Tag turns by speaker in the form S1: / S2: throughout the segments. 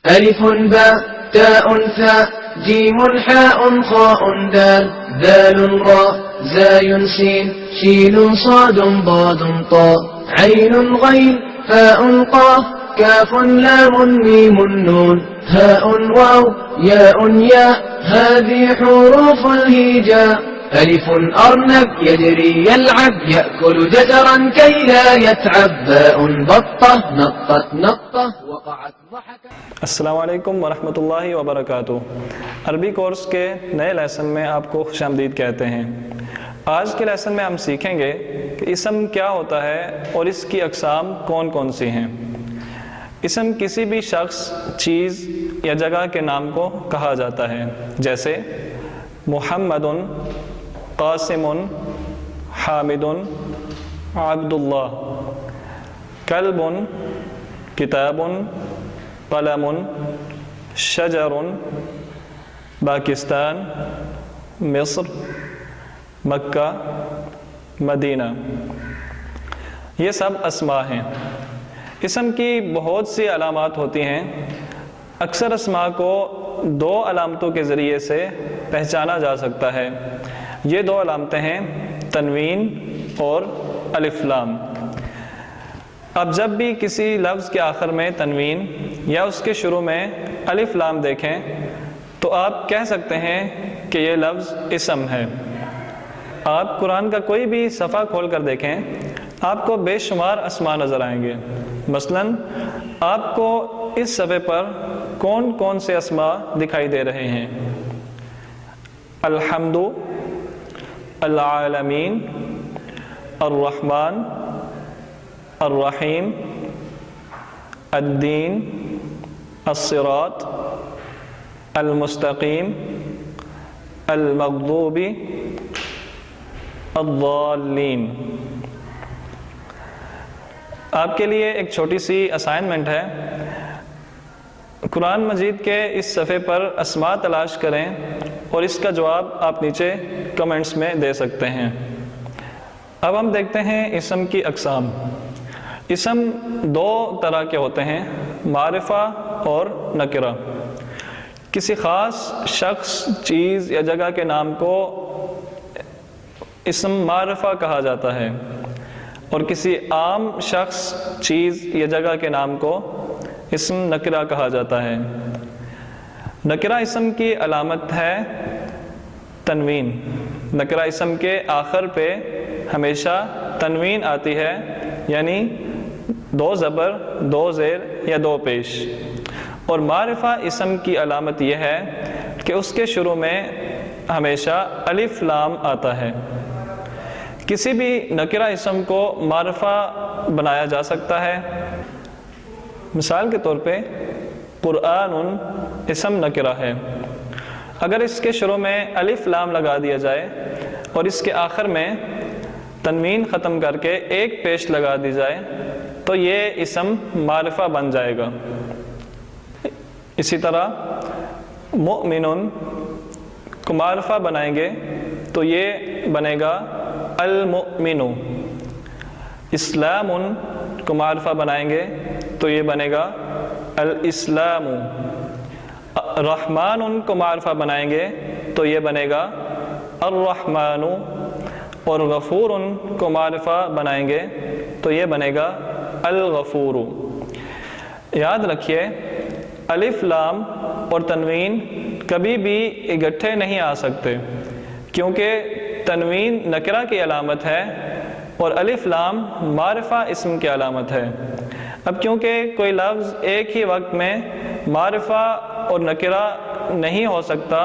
S1: ألف باء تاء ثاء جيم حاء خاء دال ذال راء زاي سين شين صاد ضاد طاء عين غين فاء قاف كاف لام ميم نون هاء واو ياء ياء هذه حروف الهجاء ألف أرنب يجري يلعب يأكل جزرا كي لا يتعب باء بطة نطت نطة وقعت ضحكة.
S2: السلام علیکم ورحمۃ اللہ وبرکاتہ. عربی کورس کے نئے لیسن میں آپ کو خوش آمدید کہتے ہیں. آج کے لیسن میں ہم سیکھیں گے کہ اسم کیا ہوتا ہے اور اس کی اقسام کون کون سی ہیں. اسم کسی بھی شخص، چیز یا جگہ کے نام کو کہا جاتا ہے، جیسے محمد، قاسم، حامد، عبداللہ، کلب، کتاب، قلم، شجر، پاکستان، مصر، مکہ، مدینہ. یہ سب اسماء ہیں. اسم کی بہت سی علامات ہوتی ہیں. اکثر اسماء کو دو علامتوں کے ذریعے سے پہچانا جا سکتا ہے. یہ دو علامتیں ہیں تنوین اور الف لام. اب جب بھی کسی لفظ کے آخر میں تنوین یا اس کے شروع میں الف لام دیکھیں تو آپ کہہ سکتے ہیں کہ یہ لفظ اسم ہے. آپ قرآن کا کوئی بھی صفحہ کھول کر دیکھیں، آپ کو بے شمار اسماء نظر آئیں گے. مثلاً آپ کو اس صفحے پر کون کون سے اسماء دکھائی دے رہے ہیں؟ الحمد، العالمین، الرحمن، الرحیم، الدین، الصراط، المستقیم، المغضوب، الضالین. آپ کے لیے ایک چھوٹی سی اسائنمنٹ ہے. قرآن مجید کے اس صفحے پر اسماء تلاش کریں اور اس کا جواب آپ نیچے کمنٹس میں دے سکتے ہیں. اب ہم دیکھتے ہیں اسم کی اقسام. اسم دو طرح کے ہوتے ہیں، معرفہ اور نکرہ. کسی خاص شخص، چیز یا جگہ کے نام کو اسم معرفہ کہا جاتا ہے اور کسی عام شخص، چیز یا جگہ کے نام کو اسم نکرہ کہا جاتا ہے. نکرہ اسم کی علامت ہے تنوین. نکرہ اسم کے آخر پہ ہمیشہ تنوین آتی ہے، یعنی دو زبر، دو زیر یا دو پیش. اور معرفہ اسم کی علامت یہ ہے کہ اس کے شروع میں ہمیشہ الف لام آتا ہے. کسی بھی نکرہ اسم کو معرفہ بنایا جا سکتا ہے. مثال کے طور پہ قرآن اسم نکرہ ہے. اگر اس کے شروع میں الف لام لگا دیا جائے اور اس کے آخر میں تنوین ختم کر کے ایک پیش لگا دی جائے تو یہ اسم معرفہ بن جائے گا. اسی طرح مؤمن کو معرفہ بنائیں گے تو یہ بنے گا المؤمن. اسلام کو معرفہ بنائیں گے تو یہ بنے گا الاسلام. رحمان کو معرفہ بنائیں گے تو یہ بنے گا الرحمن. اور غفور کو معرفہ بنائیں گے تو یہ بنے گا الغفور. یاد رکھیے، الف لام اور تنوین کبھی بھی اکٹھے نہیں آ سکتے، کیونکہ تنوین نکرہ کی علامت ہے اور الف لام معرفہ اسم کی علامت ہے. اب کیونکہ کوئی لفظ ایک ہی وقت میں معرفہ اور نکرہ نہیں ہو سکتا،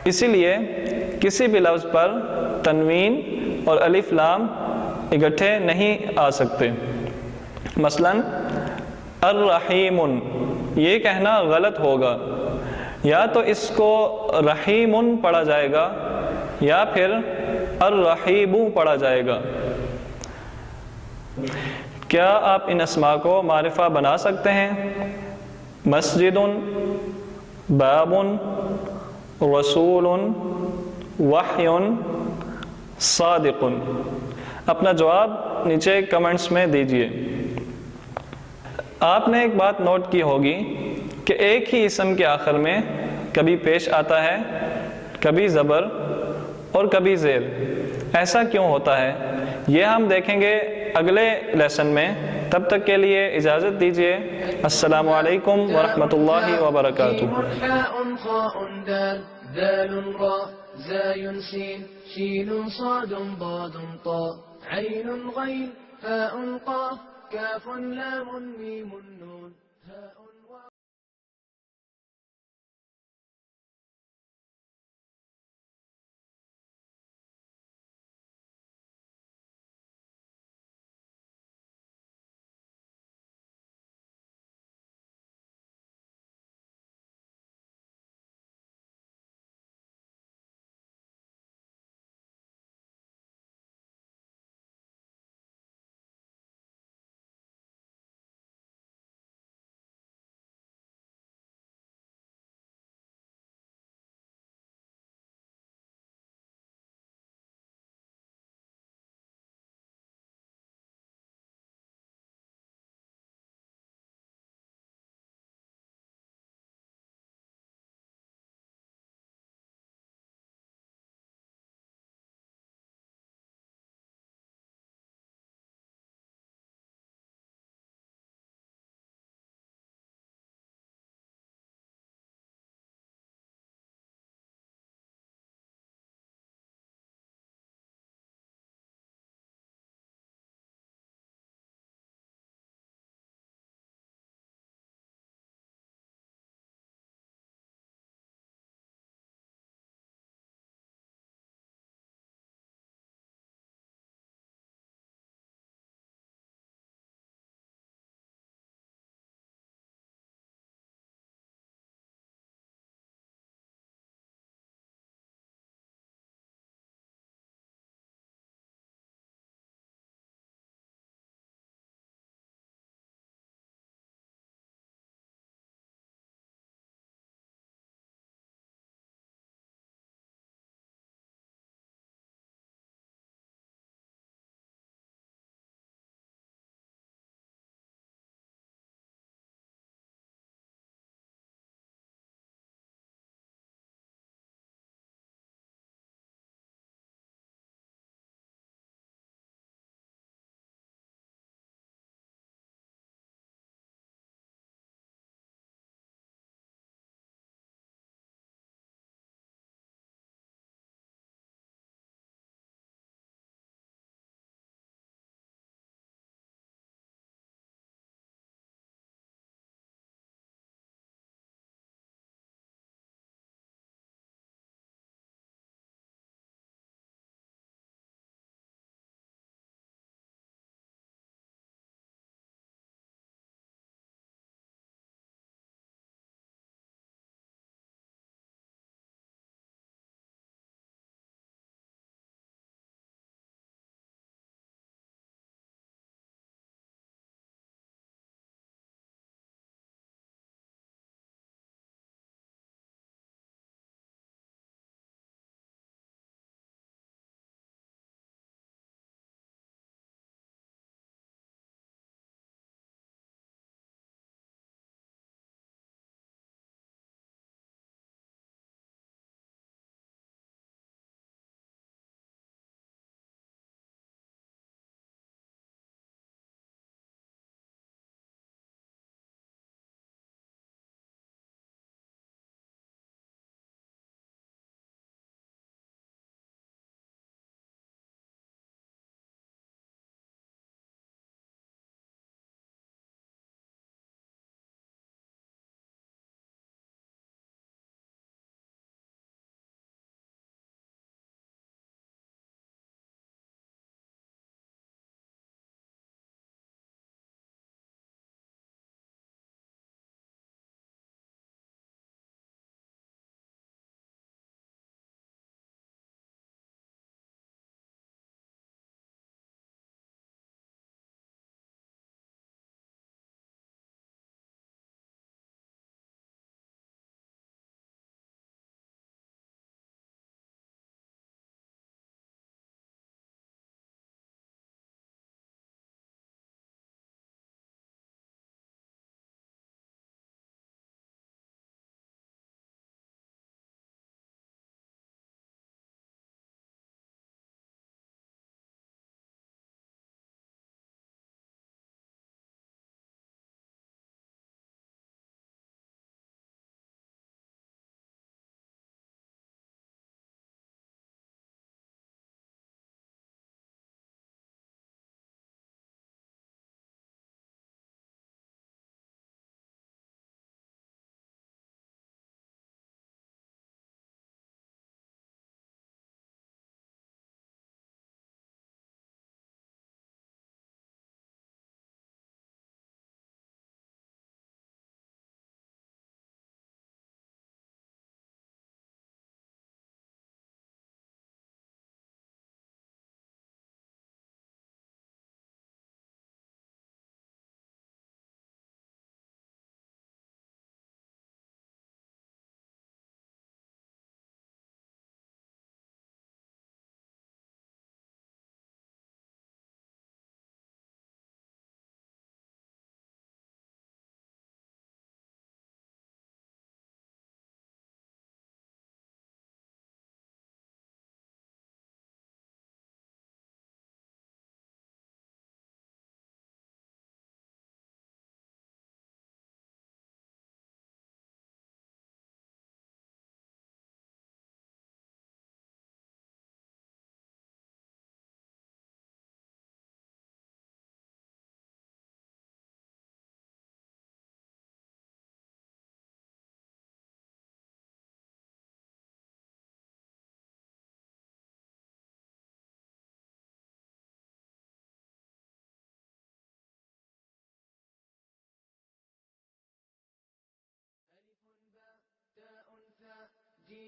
S2: اسی لیے کسی بھی لفظ پر تنوین اور الف لام اکٹھے نہیں آ سکتے. مثلاً الرحیم، یہ کہنا غلط ہوگا. یا تو اس کو رحیم پڑھا جائے گا یا پھر الرحیب پڑھا جائے گا. کیا آپ ان اسماء کو معرفہ بنا سکتے ہیں؟ مسجد، باب، رسول، وحی، صادق. اپنا جواب نیچے کمنٹس میں دیجیے. آپ نے ایک بات نوٹ کی ہوگی کہ ایک ہی اسم کے آخر میں کبھی پیش آتا ہے، کبھی زبر اور کبھی زیر۔ ایسا کیوں ہوتا ہے یہ ہم دیکھیں گے اگلے لیسن میں۔ تب تک کے لیے اجازت دیجیے۔ السلام علیکم ورحمۃ اللہ وبرکاتہ۔
S1: جيم حاء خاء دال ذال راء زاي سين شين صاد ضاد طاء عين غين هاء قاف كاف لام ميم نون هاء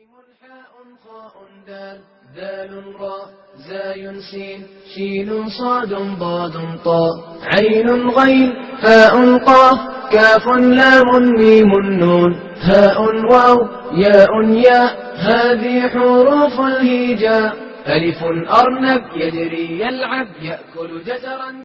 S1: جيم حاء خاء دال ذال راء زاي سين شين صاد ضاد طاء عين غين فاء قاف كاف لام ميم نون هاء واو ياء ياء هذه حروف الهجاء ألف أرنب يجري يلعب يأكل جزرا